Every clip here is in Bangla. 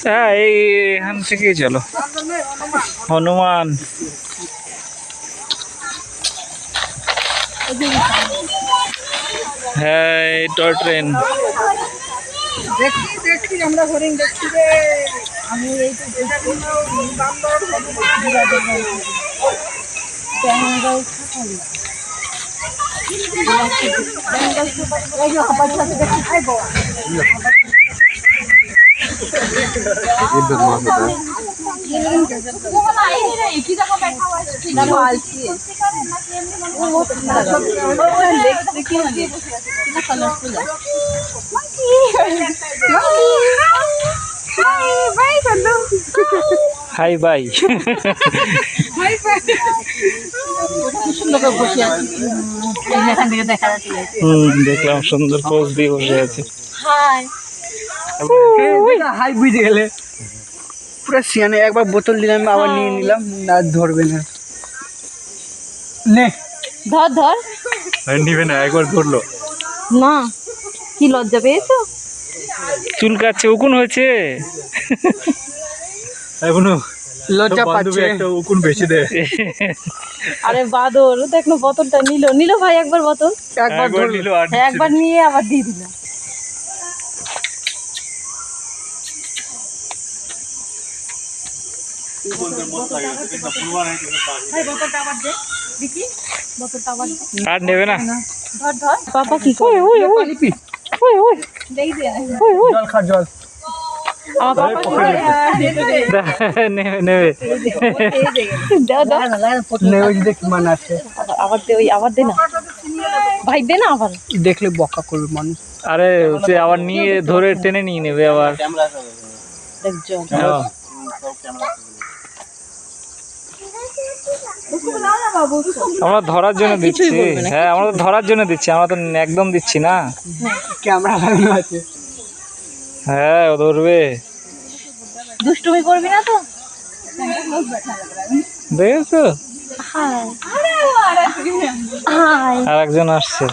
হ্যাঁ এইখান থেকেই চলো। হনুমান হ্যাঁ এই টয় ট্রেন। দেখছি আমরা হরিণ দেখছি রে। আমি এই তো হাই বাই। দেখলাম সুন্দর পোজ দিয়ে বসে আছে। হাই বুঝে গেলে পুরো সিয়ানে। একবার বোতল দিলাম আবার নিয়ে নিলাম না, ধরবে না। নে ধর ধর। নিবে না, একবার ধরলো না কি লজ্জা পেয়েছো? চুল কাটছে, উকুন হয়েছে এখনো লজ্জা পাচ্ছে। একটা উকুন বেশি দেয়। আরে বাদর দেখলো বোতলটা নিল ভাই একবার বোতল একবার নিল আর হ্যাঁ, একবার নিয়ে আবার দিয়ে দিল। আর নেবে না। ধর ধর পাপা কি করে? ওই ওই ওই ওই দেই দে। ওই ওই জল খা, জল। আমার পাপা নেবে নেবে। দাও দাও নে, ওই যে দেখি মান আছে। আবার দে, ওই আবার দে না ভাই, দে না আবার। দেখলে বকা করবে মানুষ। আরে সে আবার নিয়ে ধরে টেনে নিয়ে নেবে আবার। দেখছো হ্যাঁ। আমরা ধরার জন্য দিচ্ছি। হ্যাঁ আমরা তো ধরার জন্য দিচ্ছি, আমরা তো একদম দিচ্ছি না। ক্যামেরা লাগানো আছে। হ্যাঁ ও ধরবে। দুষ্টুমি করবি না তো? দেখেছো হাই হাই আর একজন আসছে।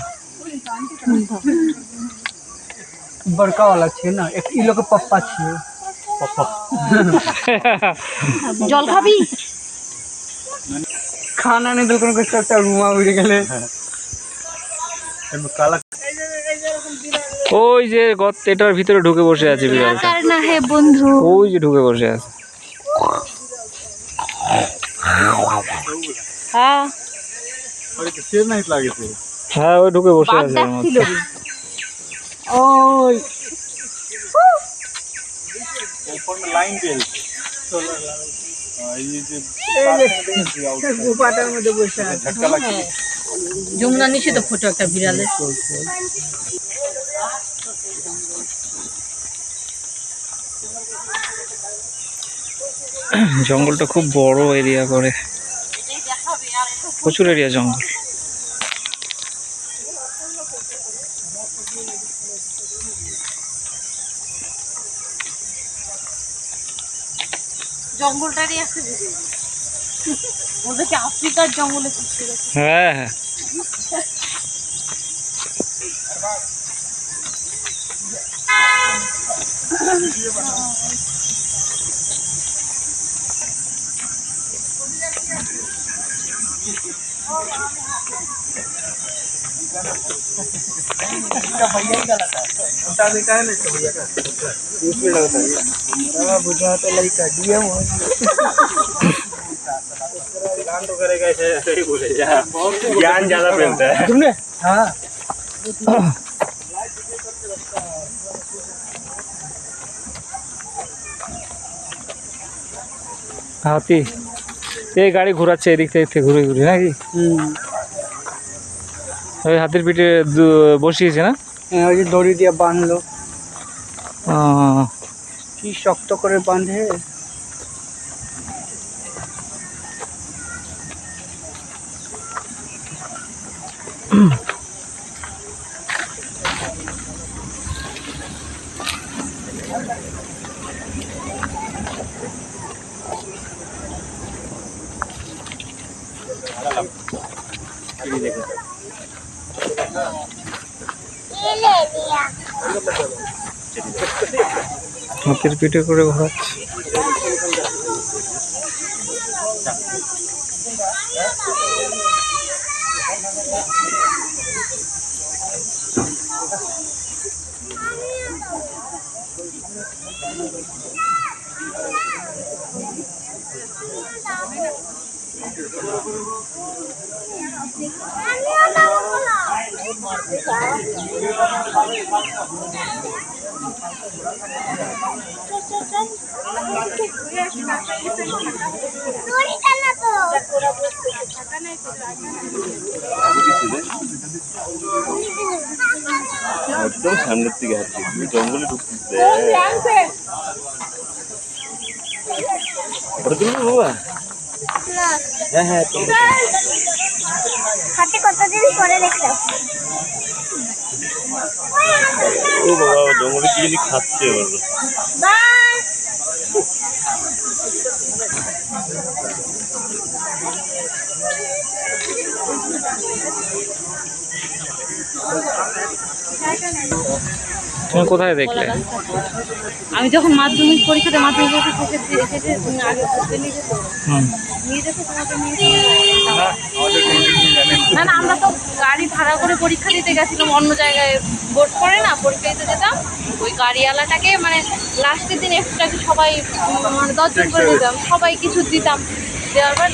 बड़का वाला छे ना, एक इ लोग के पप्पा छे। জল খাবি? खाना नहीं दुकान को सब रूमा उड़ गए। ওই যে এটার ভিতরে ঢুকে বসে আছে বিড়ালটা। না হে বন্ধু, ওই যে ঢুকে বসে আছে। হ্যাঁ হ্যাঁ ওই ঢুকে বসে বাঘ আছে। ডাকছিল। ओए গোপাটার মধ্যে বসে আছে। যমুনা নিচে তো ফটো একটা বিড়ালের। জঙ্গলটা খুব বড় এরিয়া করে, প্রচুর এরিয়া জঙ্গল। জঙ্গলটারই আছে ওদেরকে আফ্রিকার জঙ্গলে খুঁজতে গেছে। হ্যাঁ হ্যাঁ बेटा है ना तो भैया का उसमें लगता है मेरा बुझा तो लड़का दिया हो काम तो करेगा ऐसे ही बोले यार, ज्ञान ज्यादा फैलता है तुमने। हाँ হাতি এই গাড়ি ঘোরাচ্ছে এদিক থেকে ঘুরে ঘুরে নাকি? ওই হাতির পিঠে বসিয়েছে না? ওই যে দড়ি দিয়ে বাঁধলো, আহ, কি শক্ত করে বাঁধে। देखो হাতের পিঠে করে ঘোরাচ্ছে। একদম সামনের দিকে হাঁটছি, তুমি জঙ্গলে ঢুকতেছে। বাবা হ্যাঁ হ্যাঁ হাতে কতদিন পরে দেখলাম। ও বাবা জঙ্গলে কি জানি খাচ্ছে এবার। তুমি কোথায় দেখলে? আমি যখন মাধ্যমিক পরীক্ষাতে মাধ্যমিক পরীক্ষা শেষে আগে ঘুরতে নিয়ে যেত, নিয়ে যেত তোমাকে নিয়ে। না না, আমরা তো গাড়ি ভাড়া করে পরীক্ষা দিতে গেছিলাম অন্য জায়গায়, বোর্ড করে না পরীক্ষা দিতে যেতাম। ওই গাড়িওয়ালাটাকে মানে লাস্টের দিন এক্সট্রা সবাই মানে 10 জন করে দিতাম, সবাই কিছু দিতাম, দেওয়ার পর